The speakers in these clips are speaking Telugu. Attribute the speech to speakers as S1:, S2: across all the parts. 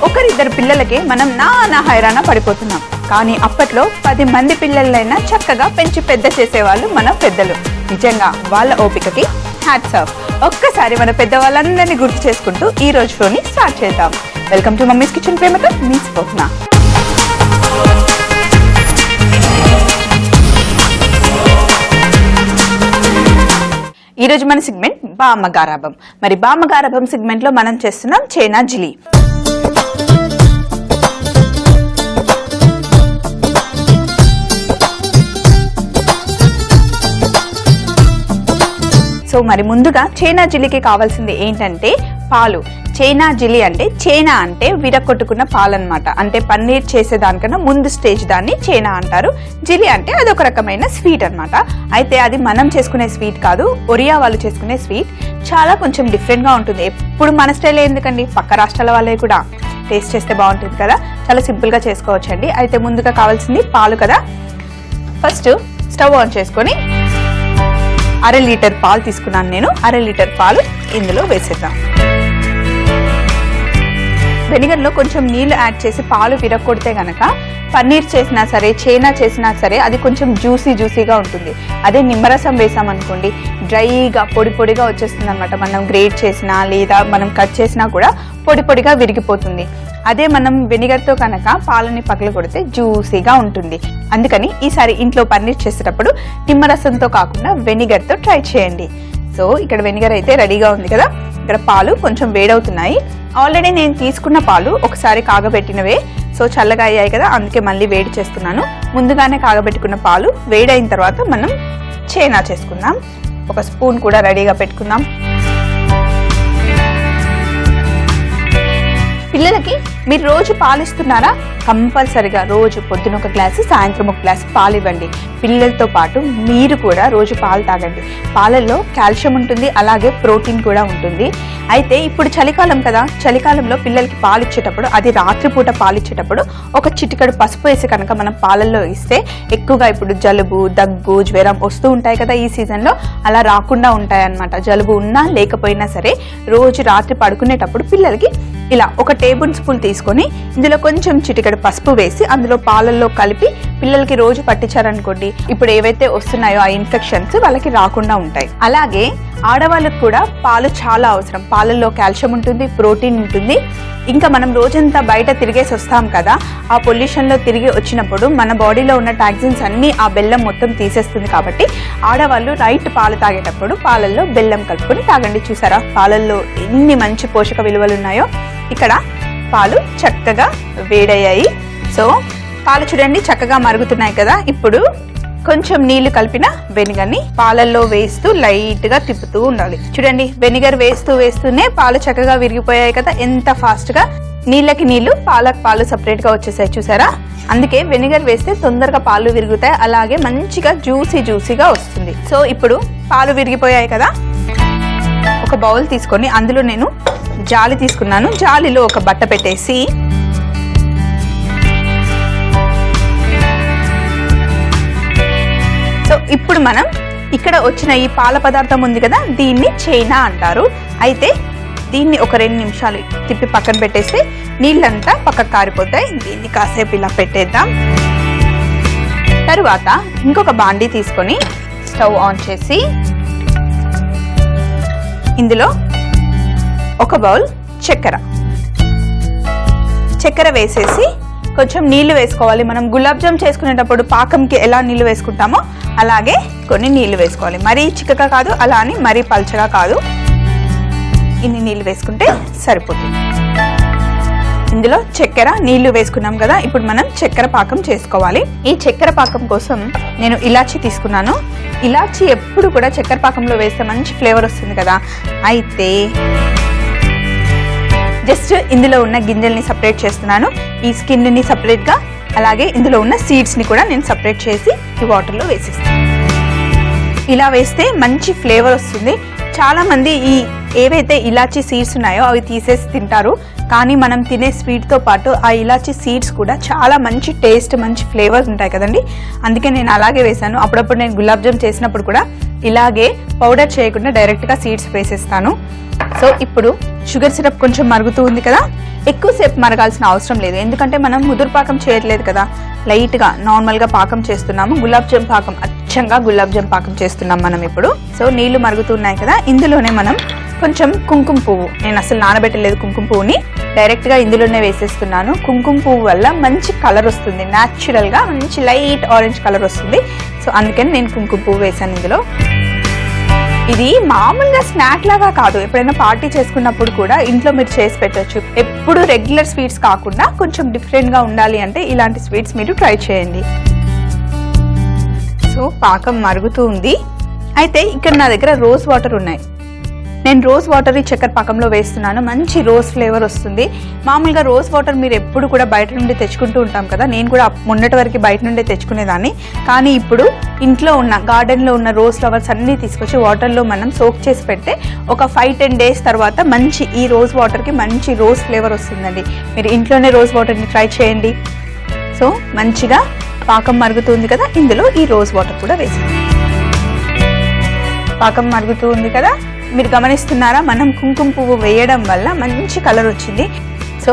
S1: ఒకరిద్దరు పిల్లలకే మనం నానా హైరాణ పడిపోతున్నాం. కానీ అప్పట్లో 10 మంది పిల్లలైనా చక్కగా పెంచి పెద్ద చేసేవాళ్ళు మన పెద్దలు. నిజంగా వాళ్ళ ఓపికకి హ్యాట్స్ ఆఫ్. ఒక్కసారి మన పెద్దవాళ్ళందరినీ గుర్తు చేసుకుంటూ ఈ రోజు షోని స్టార్ట్ చేద్దాం. వెల్కమ్ టు మమ్మీస్ కిచెన్ ప్రేమతో మీ స్వప్న. ఈరోజు మన సెగ్మెంట్ బామ్మ గారాబం. మరి బామ్మ గారాబం సెగ్మెంట్ లో మనం చేస్తున్నాం చైనా జిలి. సో మరి ముందుగా చైనా జిలికి కావాల్సింది ఏంటంటే పాలు. చైనా జిలి అంటే చైనా అంటే విరగొట్టుకున్న పాలు అనమాట. అంటే పన్నీర్ చేసేదానికన్నా ముందు స్టేజ్ దాన్ని చైనా అంటారు. జిలి అంటే అదొక రకమైన స్వీట్ అనమాట. అయితే అది మనం చేసుకునే స్వీట్ కాదు, ఒరియా వాళ్ళు చేసుకునే స్వీట్. చాలా కొంచెం డిఫరెంట్గా ఉంటుంది. ఎప్పుడు మన స్టైల్ ఎందుకండి, పక్క రాష్ట్రాల వాళ్ళే కూడా టేస్ట్ చేస్తే బాగుంటుంది కదా. చాలా సింపుల్గా చేసుకోవచ్చండి. అయితే ముందుగా కావాల్సింది పాలు కదా. ఫస్ట్ స్టవ్ ఆన్ చేసుకొని 1/2 లీటర్ పాలు తీసుకున్నాను నేను. 1/2 లీటర్ పాలు ఇందులో వేసేద్దాం. వెనిగర్లో కొంచెం నీళ్లు యాడ్ చేసి పాలు విరగొడితే గనక పన్నీర్ చేసినా సరే, చైనా చేసినా సరే అది కొంచెం జ్యూసీగా ఉంటుంది. అదే నిమ్మరసం వేసామనుకోండి డ్రైగా పొడి పొడిగా వచ్చేస్తుంది అనమాట. మనం గ్రేట్ చేసినా లేదా మనం కట్ చేసినా కూడా పొడి పొడిగా విరిగిపోతుంది. అదే మనం వెనిగర్తో కనుక పాలని పగల కొడితే జ్యూసీగా ఉంటుంది. అందుకని ఈసారి ఇంట్లో పన్నీర్ చేసేటప్పుడు నిమ్మరసంతో కాకుండా వెనిగర్తో ట్రై చేయండి. సో ఇక్కడ వెనిగర్ అయితే రెడీగా ఉంది కదా. ఇక్కడ పాలు కొంచెం వేడవుతున్నాయి. ఆల్రెడీ నేను తీసుకున్న పాలు ఒకసారి కాగబెట్టినవే. సో చల్లగా అయ్యాయి కదా, అందుకే మళ్ళీ వేడి చేస్తున్నాను. ముందుగానే కాగబెట్టుకున్న పాలు వేడైన తర్వాత మనం చైనా చేసుకుందాం. ఒక స్పూన్ కూడా రెడీగా పెట్టుకుందాం. పిల్లలకి మీరు రోజు పాలు ఇస్తున్నారా? కంపల్సరిగా రోజు పొద్దున ఒక గ్లాసు, సాయంత్రం ఒక గ్లాసు పాలు ఇవ్వండి. పిల్లలతో పాటు మీరు కూడా రోజు పాలు తాగండి. పాలల్లో కాల్షియం ఉంటుంది, అలాగే ప్రోటీన్ కూడా ఉంటుంది. అయితే ఇప్పుడు చలికాలం కదా, చలికాలంలో పిల్లలకి పాలు ఇచ్చేటప్పుడు, అది రాత్రిపూట పాలు ఇచ్చేటప్పుడు ఒక చిటికెడు పసుపు వేసి కనుక మనం పాలల్లో ఇస్తే ఎక్కువగా ఇప్పుడు జలుబు, దగ్గు, జ్వరం వస్తూ ఉంటాయి కదా ఈ సీజన్లో, అలా రాకుండా ఉంటాయన్నమాట. జలుబు ఉన్నా లేకపోయినా సరే రోజు రాత్రి పడుకునేటప్పుడు పిల్లలకి ఇలా ఒక టేబుల్ స్పూన్ తీసుకొని ఇందులో కొంచెం చిటికెడు పసుపు వేసి అందులో పాలల్లో కలిపి పిల్లలకి రోజు పట్టించారనుకోండి, ఇప్పుడు ఏవైతే వస్తున్నాయో ఆ ఇన్ఫెక్షన్స్ వాళ్ళకి రాకుండా ఉంటాయి. అలాగే ఆడవాళ్ళకు కూడా పాలు చాలా అవసరం. పాలల్లో కాల్షియం ఉంటుంది, ప్రోటీన్ ఉంటుంది. ఇంకా మనం రోజంతా బయట తిరిగేసి వస్తాం కదా, ఆ పొల్యూషన్లో తిరిగి వచ్చినప్పుడు మన బాడీలో ఉన్న టాక్సిన్స్ అన్నీ ఆ బెల్లం మొత్తం తీసేస్తుంది. కాబట్టి ఆడవాళ్ళు నైట్ పాలు తాగేటప్పుడు పాలల్లో బెల్లం కలుపుకొని తాగండి. చూసారా పాలల్లో ఎన్ని మంచి పోషక విలువలు ఉన్నాయో. ఇక్కడ పాలు చక్కగా వేడయ్యాయి. సో పాలు చూడండి చక్కగా మరుగుతున్నాయి కదా. ఇప్పుడు కొంచెం నీళ్లు కలిపిన వెనిగర్ని పాలల్లో వేస్తూ లైట్గా తిప్పుతూ ఉండాలి. చూడండి వెనిగర్ వేస్తూనే పాలు చక్కగా విరిగిపోయాయి కదా. ఎంత ఫాస్ట్గా నీళ్ళకి నీళ్లు, పాలకు పాలు సపరేట్గా వచ్చేసాయి చూసారా. అందుకే వెనిగర్ వేస్తే తొందరగా పాలు విరుగుతాయి, అలాగే మంచిగా జ్యూసీగా వస్తుంది. సో ఇప్పుడు పాలు విరిగిపోయాయి కదా. ఒక బౌల్ తీసుకొని అందులో నేను జాలి తీసుకున్నాను. జాలిలో ఒక బట్ట పెట్టేసి సో ఇప్పుడు మనం ఇక్కడ వచ్చిన ఈ పాల పదార్థం ఉంది కదా, దీన్ని చైనా అంటారు. అయితే దీన్ని ఒక 2 నిమిషాలు తిప్పి పక్కన పెట్టేస్తే నీళ్ళంతా పక్కకు కారిపోతాయి. దీన్ని కాసేపు ఇలా పెట్టేద్దాం. తరువాత ఇంకొక బాండీ తీసుకొని స్టవ్ ఆన్ చేసి ఇందులో ఒక బౌల్ చక్కెర వేసేసి కొంచెం నీళ్లు వేసుకోవాలి. మనం గులాబ్ జామ్ చేసుకునేటప్పుడు పాకంకి ఎలా నీళ్లు వేసుకుంటామో అలాగే కొన్ని నీళ్లు వేసుకోవాలి. మరీ చిక్కగా కాదు, అలా అని మరీ పల్చగా కాదు. ఇన్ని నీళ్లు వేసుకుంటే సరిపోతుంది. ఇందులో చక్కెర నీళ్లు వేసుకున్నాం కదా. ఇప్పుడు మనం చక్కెర పాకం చేసుకోవాలి. ఈ చక్కెర పాకం కోసం నేను ఇలాచీ తీసుకున్నాను. ఇలాచీ ఎప్పుడు కూడా చక్కెర పాకంలో వేస్తే మంచి ఫ్లేవర్ వస్తుంది కదా. అయితే జస్ట్ ఇందులో ఉన్న గింజల్ని సపరేట్ చేస్తున్నాను, ఈ స్కిన్ని సపరేట్గా, అలాగే ఇందులో ఉన్న సీడ్స్ని కూడా నేను సపరేట్ చేసి ఈ వాటర్లో వేసేస్తాను. ఇలా వేస్తే మంచి ఫ్లేవర్ వస్తుంది. చాలామంది ఈ ఏవైతే ఇలాచీ సీడ్స్ ఉన్నాయో అవి తీసేసి తింటారు. కానీ మనం తినే స్వీట్తో పాటు ఆ ఇలాచీ సీడ్స్ కూడా చాలా మంచి టేస్ట్, మంచి ఫ్లేవర్స్ ఉంటాయి కదండి. అందుకే నేను అలాగే వేసాను. అప్పుడప్పుడు నేను గులాబ్ జామ్ చేసినప్పుడు కూడా ఇలాగే పౌడర్ చేయకుండా డైరెక్ట్గా సీడ్స్ వేసేస్తాను. సో ఇప్పుడు షుగర్ సిరప్ కొంచెం మరుగుతూ ఉంది కదా, ఎక్కువసేపు మరగాల్సిన అవసరం లేదు, ఎందుకంటే మనం ముదురు పాకం చేయట్లేదు కదా, లైట్గా నార్మల్గా పాకం చేస్తున్నాము. గులాబ్ జామ్ పాకం, అచ్చంగా గులాబ్ జామ్ పాకం చేస్తున్నాం మనం ఇప్పుడు. సో నీళ్లు మరుగుతున్నాయి కదా, ఇందులోనే మనం కొంచెం కుంకుమ పువ్వు, నేను అసలు నానబెట్టలేదు కుంకుమ పువ్వుని, డైరెక్ట్గా ఇందులోనే వేసేస్తున్నాను. కుంకుమ పువ్వు వల్ల మంచి కలర్ వస్తుంది, న్యాచురల్గా మంచి లైట్ ఆరెంజ్ కలర్ వస్తుంది. సో అందుకని నేను కుంకుమ పువ్వు వేసాను ఇందులో. ఇది మామూలుగా స్నాక్ లాగా కాదు, ఎప్పుడైనా పార్టీ చేసుకున్నప్పుడు కూడా ఇంట్లో మీరు చేసి పెట్టచ్చు. ఎప్పుడు రెగ్యులర్ స్వీట్స్ కాకుండా కొంచెం డిఫరెంట్గా ఉండాలి అంటే ఇలాంటి స్వీట్స్ మీరు ట్రై చేయండి. సో పాకం మరుగుతూ ఉంది. అయితే ఇక్కడ నా దగ్గర రోజ్ వాటర్ ఉన్నాయి, నేను రోజ్ వాటర్ ఈ చక్కెర పాకంలో వేస్తున్నాను. మంచి రోజ్ ఫ్లేవర్ వస్తుంది. మామూలుగా రోజ్ వాటర్ మీరు ఎప్పుడు కూడా బయట నుండి తెచ్చుకుంటూ ఉంటాం కదా, నేను కూడా మొన్నటి వరకు బయట నుండి తెచ్చుకునేదాన్ని. కానీ ఇప్పుడు ఇంట్లో ఉన్న గార్డెన్లో ఉన్న రోజ్ ఫ్లవర్స్ అన్నీ తీసుకొచ్చి వాటర్లో మనం సోక్ చేసి పెడితే ఒక 5-10 డేస్ తర్వాత మంచి ఈ రోజ్ వాటర్కి మంచి రోజ్ ఫ్లేవర్ వస్తుందండి. మీరు ఇంట్లోనే రోజ్ వాటర్ని ట్రై చేయండి. సో మంచిగా పాకం మరుగుతుంది కదా, ఇందులో ఈ రోజ్ వాటర్ కూడా వేసి పాకం మరుగుతూ ఉంది కదా, మీరు గమనిస్తున్నారా, మనం కుంకుమ పువ్వు వేయడం వల్ల మంచి కలర్ వచ్చింది. సో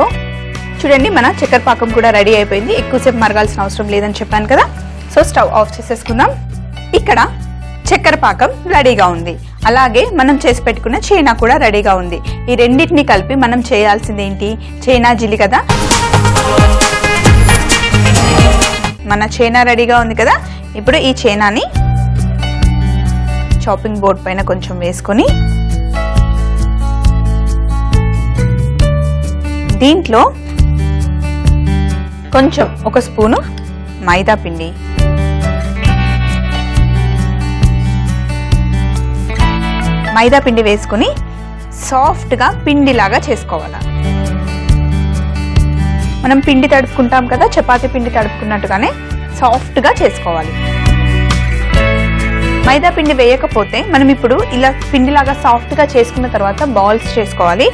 S1: చూడండి, మన చక్కెర పాకం కూడా రెడీ అయిపోయింది. ఎక్కువసేపు మరగాల్సిన అవసరం లేదని చెప్పాను కదా. సో స్టవ్ ఆఫ్ చేసేసుకుందాం. ఇక్కడ చక్కెర పాకం రెడీగా ఉంది, అలాగే మనం చేసి పెట్టుకున్న చైనా కూడా రెడీగా ఉంది. ఈ రెండింటిని కలిపి మనం చేయాల్సింది ఏంటి, చైనా జిలి కదా. మన చైనా రెడీగా ఉంది కదా, ఇప్పుడు ఈ చైనాని చాపింగ్ బోర్డ్ పైన కొంచెం వేసుకొని దీంట్లో కొంచెం ఒక స్పూను మైదా పిండి, మైదా పిండి వేసుకొని సాఫ్ట్గా పిండిలాగా చేసుకోవాలి. మనం పిండి తడుపుకుంటాం కదా, చపాతీ పిండి తడుపుకున్నట్టుగానే సాఫ్ట్గా చేసుకోవాలి. మైదా పిండి వేయకపోతే మనం ఇప్పుడు ఇలా పిండిలాగా సాఫ్ట్గా చేసుకున్న తర్వాత బాల్స్ చేసుకోవాలి.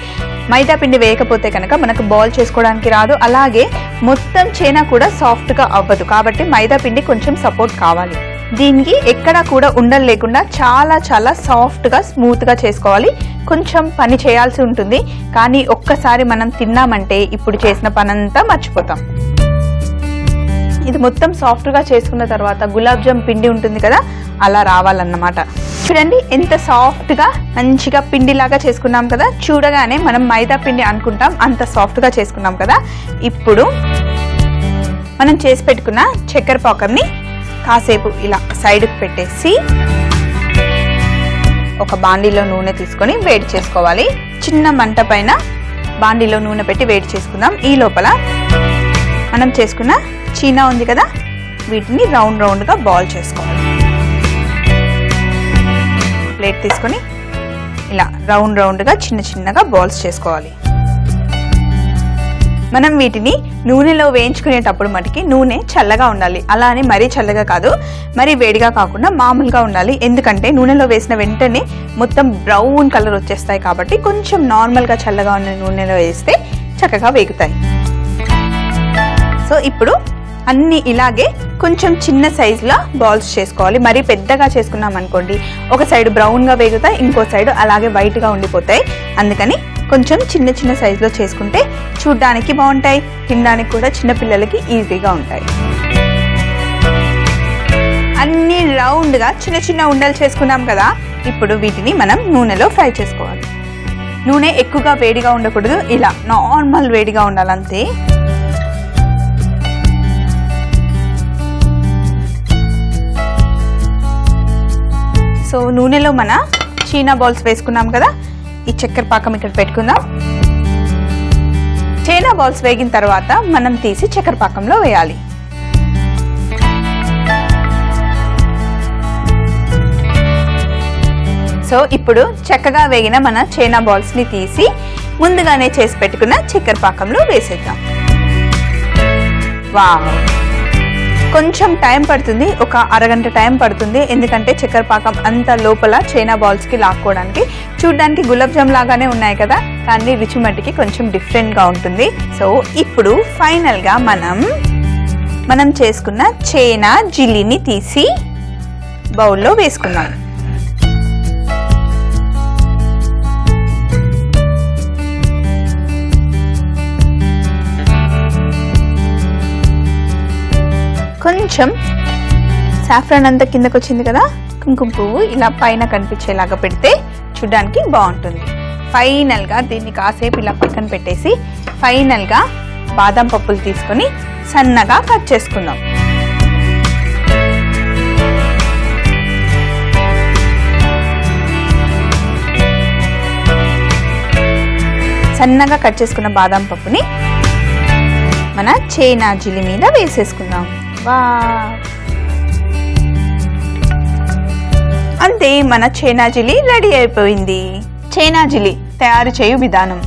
S1: మైదా పిండి వేయకపోతే కనుక మనకు బాల్ చేసుకోవడానికి రాదు, అలాగే మొత్తం చైనా కూడా సాఫ్ట్గా అవ్వదు. కాబట్టి మైదా పిండి కొంచెం సపోర్ట్ కావాలి. దీనికి ఎక్కడా కూడా ఉండలు లేకుండా చాలా చాలా సాఫ్ట్గా స్మూత్గా చేసుకోవాలి. కొంచెం పని చేయాల్సి ఉంటుంది, కానీ ఒక్కసారి మనం తిన్నామంటే ఇప్పుడు చేసిన పనంతా మర్చిపోతాం. ఇది మొత్తం సాఫ్ట్గా చేసుకున్న తర్వాత గులాబ్ జామ్ పిండి ఉంటుంది కదా, అలా రావాలన్నమాట. చూడండి ఎంత సాఫ్ట్గా మంచిగా పిండిలాగా చేసుకున్నాం కదా. చూడగానే మనం మైదా పిండి అనుకుంటాం, అంత సాఫ్ట్గా చేసుకున్నాం కదా. ఇప్పుడు మనం చేసి పెట్టుకున్న చక్కెర పాకంని కాసేపు ఇలా సైడ్కి పెట్టేసి ఒక బాండీలో నూనె తీసుకొని వేడి చేసుకోవాలి. చిన్న మంట పైన బాండీలో నూనె పెట్టి వేడి చేసుకుందాం. ఈ లోపల మనం చేసుకున్న చీనా ఉంది కదా, వీటిని రౌండ్ రౌండ్గా బాల్ చేసుకోవాలి. ప్లేట్ తీసుకొని ఇలా రౌండ్ రౌండ్గా చిన్న చిన్నగా బాల్స్ చేసుకోవాలి. మనం వీటిని నూనెలో వేయించుకునేటప్పుడు మటుకి నూనె చల్లగా ఉండాలి, అలా అని మరీ చల్లగా కాదు, మరీ వేడిగా కాకుండా మామూలుగా ఉండాలి. ఎందుకంటే నూనెలో వేసిన వెంటనే మొత్తం బ్రౌన్ కలర్ వచ్చేస్తాయి, కాబట్టి కొంచెం నార్మల్గా చల్లగా ఉన్న నూనెలో వేస్తే చక్కగా వేగుతాయి. సో ఇప్పుడు అన్నీ ఇలాగే కొంచెం చిన్న సైజులో బాల్స్ చేసుకోవాలి. మరీ పెద్దగా చేసుకున్నాం అనుకోండి, ఒక సైడ్ బ్రౌన్గా వేగుతాయి, ఇంకో సైడ్ అలాగే వైట్గా ఉండిపోతాయి. అందుకని కొంచెం చిన్న చిన్న సైజులో చేసుకుంటే చూడ్డానికి బాగుంటాయి, తినడానికి కూడా చిన్నపిల్లలకి ఈజీగా ఉంటాయి. అన్ని రౌండ్గా చిన్న చిన్న ఉండలు చేసుకున్నాం కదా. ఇప్పుడు వీటిని మనం నూనెలో ఫ్రై చేసుకోవాలి. నూనె ఎక్కువగా వేడిగా ఉండకూడదు, ఇలా నార్మల్ వేడిగా ఉండాలంతే. సో నూనెలో మన చీనా బాల్స్ వేసుకున్నాం కదా, ఈ చక్కెర పాకం ఇక్కడ పెట్టుకుందాం. చైనా బాల్స్ వేగిన తర్వాత మనం తీసి చక్కెర పాకంలో వేయాలి. సో ఇప్పుడు చక్కగా వేగిన మన చైనా బాల్స్ ని తీసి ముందుగానే చేసి పెట్టుకున్న చక్కెర పాకంలో వేసేద్దాం. వావ్, కొంచెం టైం పడుతుంది, ఒక అరగంట టైం పడుతుంది, ఎందుకంటే చక్కెర పాకం అంత లోపల చైనా బాల్స్కి లాక్కోవడానికి. చూడ్డానికి గులాబ్ జామ్ లాగానే ఉన్నాయి కదా, కానీ రుచి మట్టికి కొంచెం డిఫరెంట్గా ఉంటుంది. సో ఇప్పుడు ఫైనల్గా మనం చేసుకున్న చైనా జిల్లీని తీసి బౌల్లో వేసుకుందాం. కొంచెం సాఫ్రాన్ అంతా కిందకు వచ్చింది కదా, కుంకుమ పువ్వు ఇలా పైన కనిపించేలాగా పెడితే చూడడానికి బాగుంటుంది. ఫైనల్గా దీన్ని కాసేపు ఇలా పక్కన పెట్టేసి ఫైనల్గా బాదం పప్పులు తీసుకొని సన్నగా కట్ చేసుకుందాం. సన్నగా కట్ చేసుకున్న బాదం పప్పుని మన చేనాజిలి మీద వేసేసుకుందాం. అంతే, మన చేనాజిలి రెడీ అయిపోయింది. చేనాజిలి తయారు చేయు విధానం: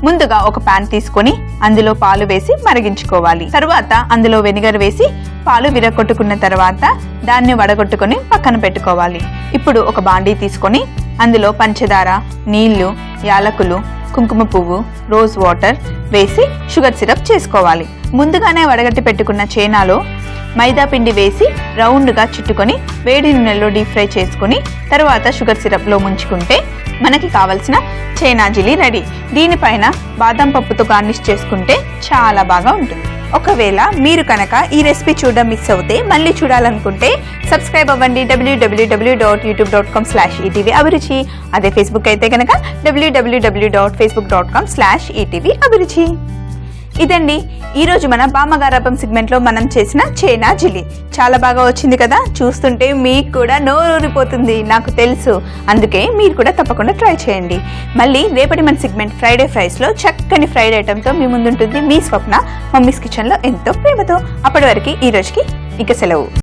S1: ముందుగా ఒక పాన్ తీసుకొని అందులో పాలు వేసి మరిగించుకోవాలి. తర్వాత అందులో వెనిగర్ వేసి పాలు విరగొట్టుకున్న తర్వాత దాన్ని వడగొట్టుకొని పక్కన పెట్టుకోవాలి. ఇప్పుడు ఒక బాండీ తీసుకొని అందులో పంచదార, నీళ్లు, యాలకులు, కుంకుమ పువ్వు, రోజ్ వాటర్ వేసి షుగర్ సిరప్ చేసుకోవాలి. ముందుగానే వడగట్టి పెట్టుకున్న చేనాలో మైదా పిండి వేసి రౌండ్గా చుట్టుకొని వేడి నూనెలో డీప్ ఫ్రై చేసుకుని తర్వాత షుగర్ సిరప్లో ముంచుకుంటే మనకి కావలసిన చేనాజిలి రెడీ. దీనిపైన బాదం పప్పుతో గార్నిష్ చేసుకుంటే చాలా బాగా ఉంటుంది. ఒకవేళ మీరు కనుక ఈ రెసిపీ చూడడం మిస్ అవుతే మళ్ళీ చూడాలనుకుంటే సబ్స్క్రైబ్ అవ్వండి www.youtube.com/etv అభిరుచి. అదే ఫేస్బుక్ అయితే కనుక www.facebook.com/etv అభిరుచి. ఇదండి ఈరోజు మన బామ్మగారాపం సెగ్మెంట్లో మనం చేసిన చేనాజిలి. చాలా బాగా వచ్చింది కదా, చూస్తుంటే మీకు కూడా నోరూరిపోతుంది నాకు తెలుసు. అందుకే మీరు కూడా తప్పకుండా ట్రై చేయండి. మళ్ళీ రేపటి మన సెగ్మెంట్ ఫ్రైడే ఫ్రైస్లో చక్కని ఫ్రైడ్ ఐటెంతో మీ ముందుంటుంది మీ స్వప్న, మమ్మీస్ కిచెన్లో ఎంతో ప్రేమతో. అప్పటి వరకు ఈ రోజుకి ఇక సెలవు.